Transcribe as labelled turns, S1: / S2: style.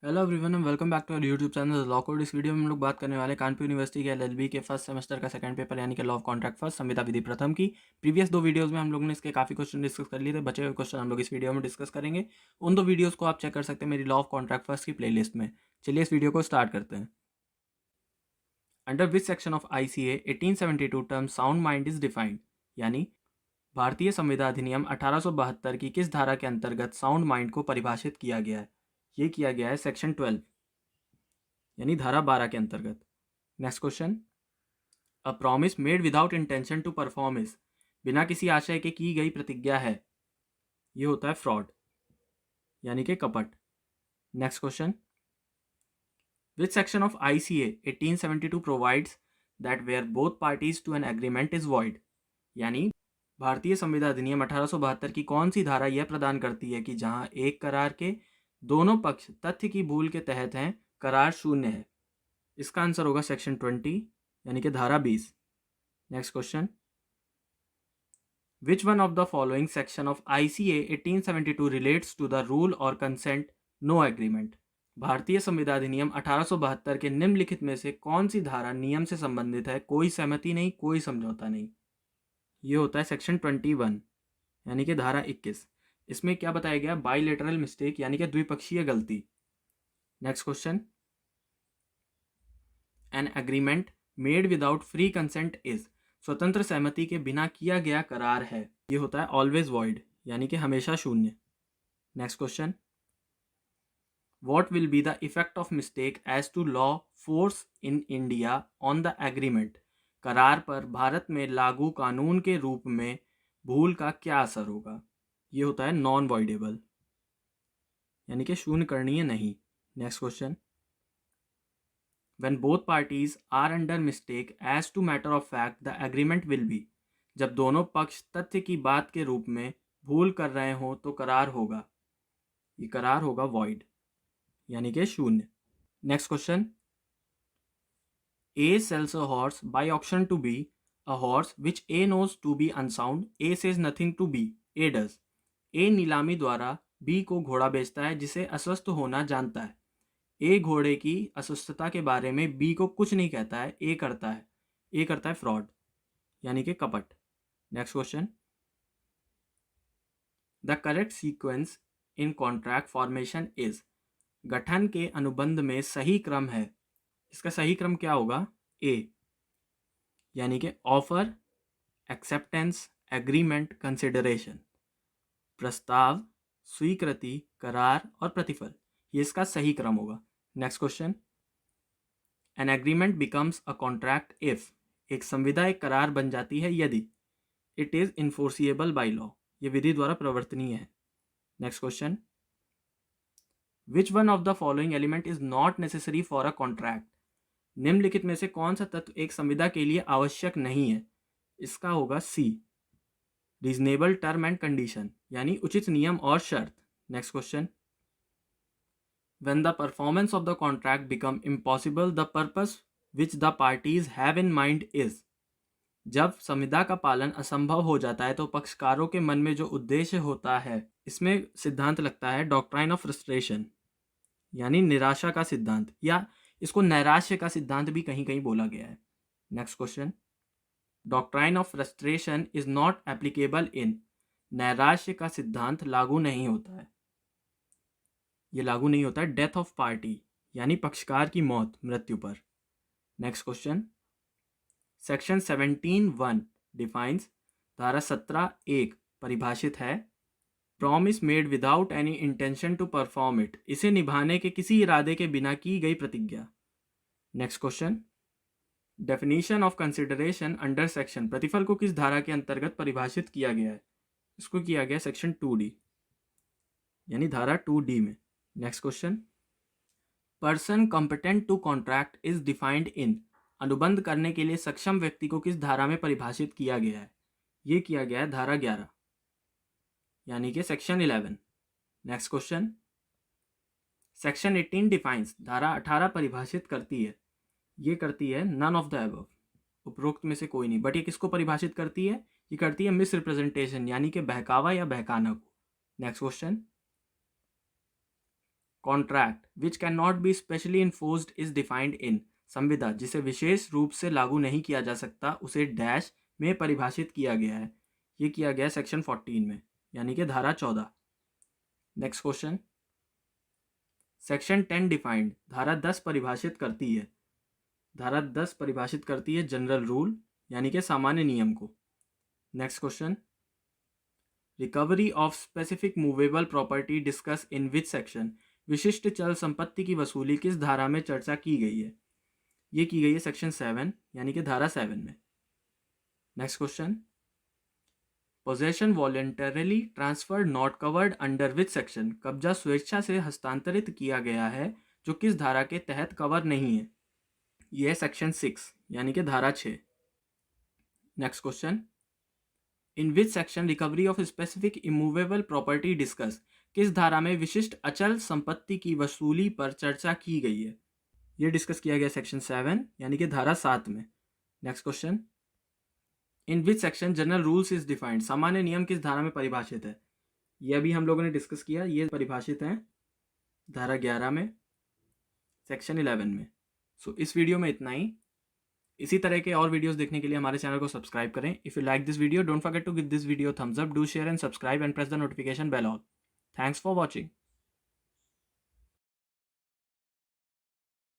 S1: Hello everyone and welcome back to our YouTube channel law code. इस video में हम लोग बात करने वाले कानपुर यूनिवर्सिटी के एलएलबी के फर्स्ट सेमेस्टर का सेकंड पेपर यानी कि लॉ ऑफ कॉन्ट्रैक्ट फर्स्ट संविदा विधि प्रथम की। प्रीवियस दो वीडियोस में हम लोगों ने इसके काफ़ी क्वेश्चन डिस्कस कर लिए थे। बचे हुए क्वेश्चन हम लोग इस वीडियो में डिस्कस करेंगे। उन दो वीडियोज़ को आप चेक कर सकते हैं मेरी लॉ ऑफ कॉन्ट्रैक्ट फर्स्ट की प्ले में। चलिए इस वीडियो को स्टार्ट करते हैं। Under which section of ICA 1872 term sound mind is defined, यानी भारतीय संविदा अधिनियम 1872 की किस धारा के अंतर्गत साउंड माइंड को परिभाषित किया गया है। ये किया गया है सेक्शन 12 यानी धारा 12 के अंतर्गत। Next question, a promise made without intention to perform is, बिना किसी आशय के की गई प्रतिज्ञा है, ये होता है फ्रॉड यानी कि कपट। Next question, which section of ICA 1872 provides that where both parties to an agreement is void, यानी भारतीय संविदा अधिनियम 1872 की कौन सी धारा यह प्रदान करती है कि जहां एक करार के दोनों पक्ष तथ्य की भूल के तहत हैं, करार शून्य है। इसका आंसर होगा सेक्शन 20 यानी कि धारा 20। Next question, which one of the following section of ICA 1872 relates to the rule और कंसेंट नो एग्रीमेंट, भारतीय संविदा अधिनियम 1872 के निम्नलिखित में से कौन सी धारा नियम से संबंधित है, कोई सहमति नहीं, कोई समझौता नहीं। ये होता है सेक्शन 21 यानी कि धारा 21। इसमें क्या बताया गया, बाइलेटरल मिस्टेक यानी कि द्विपक्षीय गलती। Next question, an agreement made without free consent is, स्वतंत्र सहमति के बिना किया गया करार है, ये होता है ऑलवेज वॉइड यानी कि हमेशा शून्य। Next question, what will be the effect of mistake as to law force in India on the agreement, करार पर भारत में लागू कानून के रूप में भूल का क्या असर होगा। ये होता है नॉन वॉइडेबल यानी कि शून्य करणीय नहीं। Next question, when both parties are under mistake as to matter of fact the agreement will be, जब दोनों पक्ष तथ्य की बात के रूप में भूल कर रहे हो तो करार होगा, ये करार होगा void यानी कि शून्य। Next question, A sells a horse by auction to B, a horse which A knows to be unsound, A says nothing to B, A does। A नीलामी द्वारा B को घोड़ा बेचता है जिसे अस्वस्थ होना जानता है। ए घोड़े की अस्वस्थता के बारे में बी को कुछ नहीं कहता है, ए करता है। ए करता है फ्रॉड यानी कि कपट। Next question, the correct sequence in contract formation is, गठन के अनुबंध में सही क्रम है, इसका सही क्रम क्या होगा, ए यानी कि ऑफर, एक्सेप्टेंस, एग्रीमेंट, कंसिडरेशन, प्रस्ताव, स्वीकृति, करार और प्रतिफल, ये इसका सही क्रम होगा। Next question, an agreement becomes a contract if, एक संविदा एक करार बन जाती है यदि it is enforceable by law, ये विधि द्वारा प्रवर्तनीय है। Next question, which one of the following element is not necessary for a contract, निम्नलिखित में से कौन सा तत्व एक संविदा के लिए आवश्यक नहीं है, इसका होगा सी, रीजनेबल टर्म एंड कंडीशन यानी उचित नियम और शर्त। Next question, when the performance of the contract become impossible the purpose which the parties have in mind is, जब संविदा का पालन असंभव हो जाता है तो पक्षकारों के मन में जो उद्देश्य होता है, इसमें सिद्धांत लगता है डॉक्ट्राइन ऑफ फ्रस्ट्रेशन यानी निराशा का सिद्धांत, या इसको नैराश्य का सिद्धांत भी कहीं कहीं बोला गया है। Next question, doctrine of frustration is not applicable in, नैराश्य का सिद्धांत लागू नहीं होता है, ये लागू नहीं होता है डेथ ऑफ पार्टी यानी पक्षकार की मौत, मृत्यु पर। नेक्स्ट क्वेश्चन, सेक्शन 17(1) डिफाइंस, धारा 17(1) परिभाषित है promise made without any intention to perform it, इसे निभाने के किसी इरादे के बिना की गई प्रतिज्ञा। Next question, definition of consideration under section, प्रतिफल को किस धारा के अंतर्गत परिभाषित किया गया है, इसको किया गया सेक्शन 2D यानी धारा 2D में। Next question, person competent to contract is defined in, अनुबंध करने के लिए सक्षम व्यक्ति को किस धारा में परिभाषित किया गया है, ये किया गया है धारा 11 यानी कि section 11। Next question, section 18 defines, धारा 18 परिभाषित करती है, ये करती है नन ऑफ द अबव, उपरोक्त में से कोई नहीं, बट ये किसको परिभाषित करती है, ये करती है मिस रिप्रेजेंटेशन यानी कि बहकावा या बहकाना को। Next question, contract which can not be specially enforced is defined इन। संविदा जिसे विशेष रूप से लागू नहीं किया जा सकता उसे डैश में परिभाषित किया गया है। ये किया गया सेक्शन 14 में, यानी कि धारा 14। नेक्स्ट क्वेश्चन, सेक्शन 10 डिफाइंड, धारा 10 परिभाषित करती है। धारा 10 परिभाषित करती है जनरल रूल, यानी कि सामान्य नियम को। Next question, recovery of specific movable property discuss in which section. विशिष्ट चल संपत्ति की वसूली किस धारा में चर्चा की गई है? ये की गई है सेक्शन 7, यानी कि धारा 7 में। Next question, possession voluntarily transferred not covered under which section. कब्जा स्वेच्छा से हस्तांतरित किया गया है जो किस धारा के तहत कवर नहीं है? यह है सेक्शन 6, यानी कि धारा 6। Next question, in which section recovery of specific immovable property discuss. किस धारा में विशिष्ट अचल संपत्ति की वसूली पर चर्चा की गई है? यह डिस्कस किया गया सेक्शन 7, यानी कि धारा 7 में। Next question, in which section general rules is defined. सामान्य नियम किस धारा में परिभाषित है? यह अभी हम लोगों ने डिस्कस किया, ये परिभाषित है धारा 11 में, सेक्शन 11 में। सो इस वीडियो में इतना ही। इसी तरह के और वीडियोस देखने के लिए हमारे चैनल को सब्सक्राइब करें। If you like this video, don't forget to give this video thumbs up, do share and subscribe and press the notification bell all. Thanks for watching.